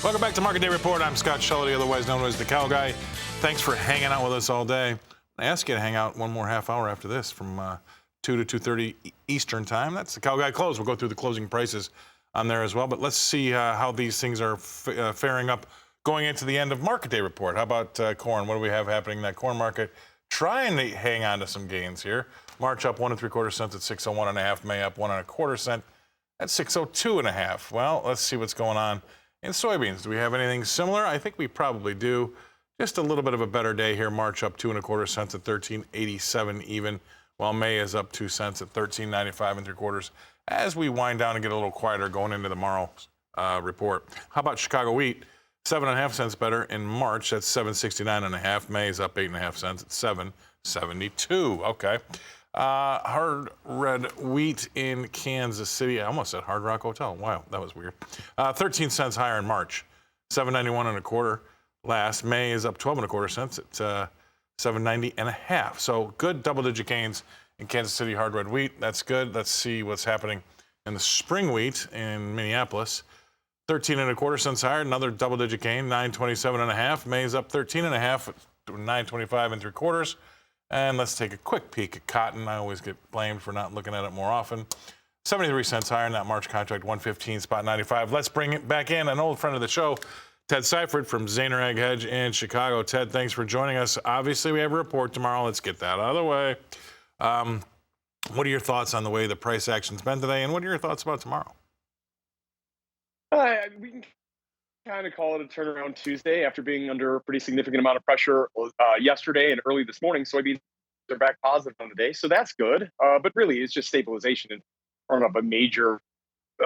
Welcome back to Market Day Report. I'm Scott Shelly, otherwise known as the Cow Guy. Thanks for hanging out with us all day. I ask you to hang out one more half hour after this from 2 to 2:30 Eastern time. That's the Cow Guy close. We'll go through the closing prices on there as well. But let's see how these things are faring up going into the end of Market Day Report. How about corn? What do we have happening in that corn market? Trying to hang on to some gains here. March up 1 3/4 cents at 601.5. May up 1 1/4 cent at 602.5. Well, let's see what's going on in soybeans. Do we have anything similar? I think we probably do. Just a little bit of a better day here. March up 2 1/4 cents at 13.87 even, while May is up 2 cents at 13.95 3/4. As we wind down and get a little quieter going into tomorrow's report. How about Chicago wheat? 7.5 cents better in March. That's 769.5. May is up 8.5 cents at 772. Okay. Hard red wheat in Kansas City. I almost said Hard Rock Hotel. Wow, that was weird. 13 cents higher in March. 791.25. Last May is up 12 1/4 cents at 790.5. So good double-digit gains in Kansas City hard red wheat. That's good. Let's see what's happening in the spring wheat in Minneapolis. 13 1/4 cents higher. Another double-digit gain. 927.5. May is up 13.5 at 925 3/4. And let's take a quick peek at cotton. I always get blamed for not looking at it more often. 73 cents higher in that March contract. 115.95. Let's bring it back in an old friend of the show, Ted Seifried from Zaner Ag Hedge in Chicago. Ted, thanks for joining us. Obviously, we have a report tomorrow. Let's get that out of the way. What are your thoughts on the way the price action's been today, and what are your thoughts about tomorrow? We can kind of call it a turnaround Tuesday after being under a pretty significant amount of pressure yesterday and early this morning. Soybeans are back positive on the day, so that's good. But really, it's just stabilization in front of a major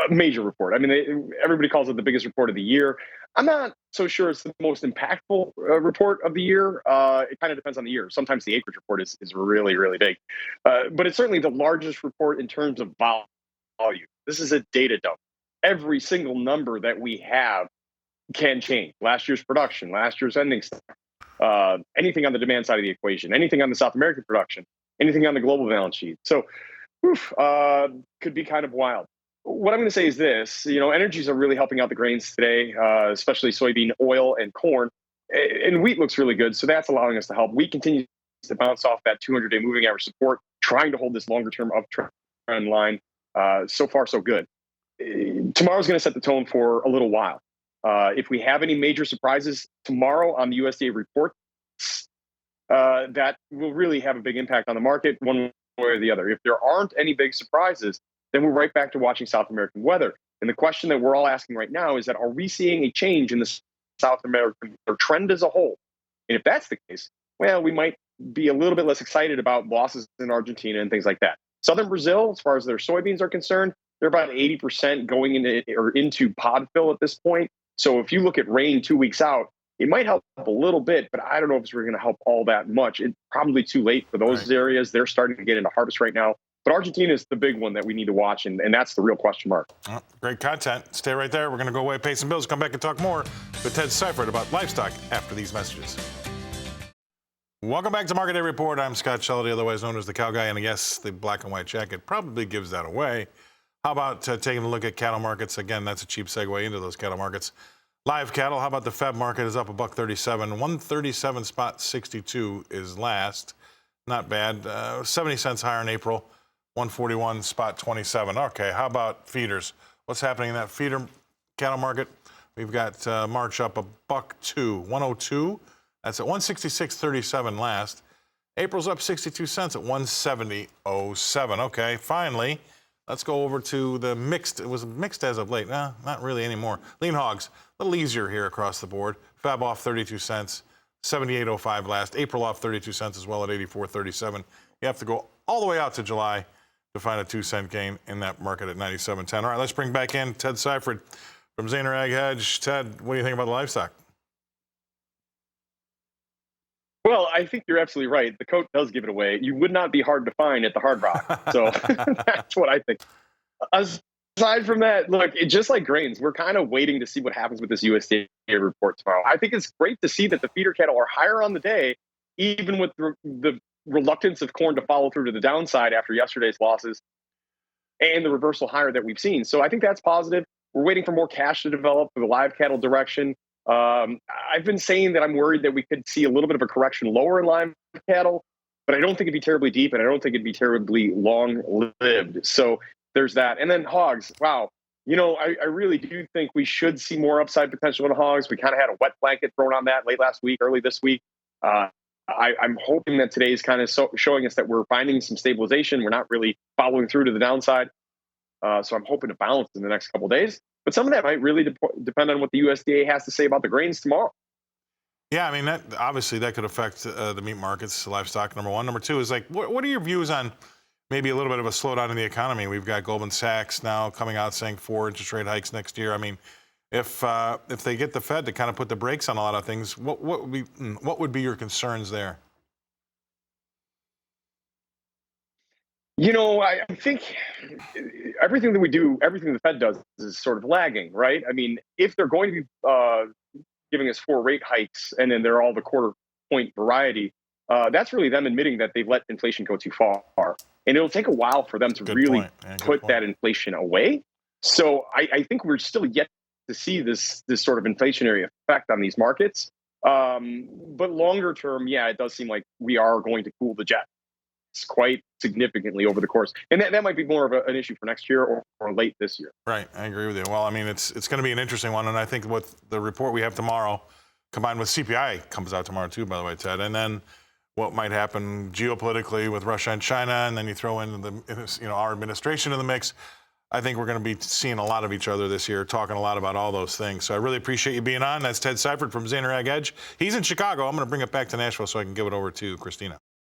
report. I mean, everybody calls it the biggest report of the year. I'm not so sure it's the most impactful report of the year. It kind of depends on the year. Sometimes the acreage report is really, really big. But it's certainly the largest report in terms of volume. This is a data dump. Every single number that we have can change. Last year's production, last year's ending stock, anything on the demand side of the equation, anything on the South American production, anything on the global balance sheet. So, could be kind of wild. What I'm going to say is this, energies are really helping out the grains today, especially soybean oil and corn. And wheat looks really good, so that's allowing us to help. Wheat continues to bounce off that 200-day moving average support, trying to hold this longer-term uptrend line. So far, so good. Tomorrow's going to set the tone for a little while. If we have any major surprises tomorrow on the USDA report, that will really have a big impact on the market one way or the other. If there aren't any big surprises, then we're right back to watching South American weather. And the question that we're all asking right now is that, are we seeing a change in the South American trend as a whole? And if that's the case, well, we might be a little bit less excited about losses in Argentina and things like that. Southern Brazil, as far as their soybeans are concerned, they're about 80% going into pod fill at this point. So if you look at rain 2 weeks out, it might help a little bit, but I don't know if it's really going to help all that much. It's probably too late for those areas. They're starting to get into harvest right now. But Argentina is the big one that we need to watch, and that's the real question mark. Great content. Stay right there. We're going to go away, pay some bills, come back and talk more with Ted Seifried about livestock after these messages. Welcome back to Market Day Report. I'm Scott Shelly, otherwise known as the Cow Guy, and yes, the black and white jacket probably gives that away. How about taking a look at cattle markets? Again, that's a cheap segue into those cattle markets. Live cattle, how about the Feb market is up $1.37. 137.62 is last. Not bad. 70 cents higher in April. 141.27. Okay, how about feeders? What's happening in that feeder cattle market? We've got March up $1.02. 102. That's at 166.37 last. April's up 62 cents at 170.07. Okay, finally, let's go over to the mixed. It was mixed as of late. Not really anymore. Lean hogs, a little easier here across the board. Feb off 32 cents, 78.05 last. April off 32 cents as well at 84.37. You have to go all the way out to July to find a 2-cent gain in that market at 97.10. All right, let's bring back in Ted Seifried from Zaner Ag Hedge. Ted, what do you think about the livestock? Well, I think you're absolutely right. The coat does give it away. You would not be hard to find at the Hard Rock. So that's what I think. Aside from that, look, just like grains, we're kind of waiting to see what happens with this USDA report tomorrow. I think it's great to see that the feeder cattle are higher on the day, even with the reluctance of corn to follow through to the downside after yesterday's losses and the reversal higher that we've seen. So I think that's positive. We're waiting for more cash to develop for the live cattle direction. I've been saying that I'm worried that we could see a little bit of a correction lower in live cattle, but I don't think it'd be terribly deep, and I don't think it'd be terribly long-lived. So there's that. And then hogs. Wow. I really do think we should see more upside potential in hogs. We kind of had a wet blanket thrown on that late last week, early this week. I'm hoping that today's kind of showing us that we're finding some stabilization. We're not really following through to the downside. So I'm hoping to bounce in the next couple of days. But some of that might really depend on what the USDA has to say about the grains tomorrow. Yeah, I mean, that could affect the meat markets, livestock, number one. Number two is like, what are your views on maybe a little bit of a slowdown in the economy? We've got Goldman Sachs now coming out saying 4 interest rate hikes next year. I mean, if they get the Fed to kind of put the brakes on a lot of things, what would be your concerns there? I think everything that we do, everything the Fed does is sort of lagging, right? I mean, if they're going to be giving us 4 rate hikes and then they're all the quarter point variety, that's really them admitting that they've let inflation go too far. And it'll take a while for them to really put that inflation away. So I think we're still yet to see this sort of inflationary effect on these markets. But longer term, yeah, it does seem like we are going to cool the jets quite significantly over the course. And that might be more of an issue for next year or late this year. Right, I agree with you. Well, I mean, it's going to be an interesting one. And I think with the report we have tomorrow, combined with CPI comes out tomorrow too, by the way, Ted. And then what might happen geopolitically with Russia and China, and then you throw in our administration in the mix. I think we're going to be seeing a lot of each other this year, talking a lot about all those things. So I really appreciate you being on. That's Ted Seifried from Zaner Ag Hedge. He's in Chicago. I'm going to bring it back to Nashville so I can give it over to Christina.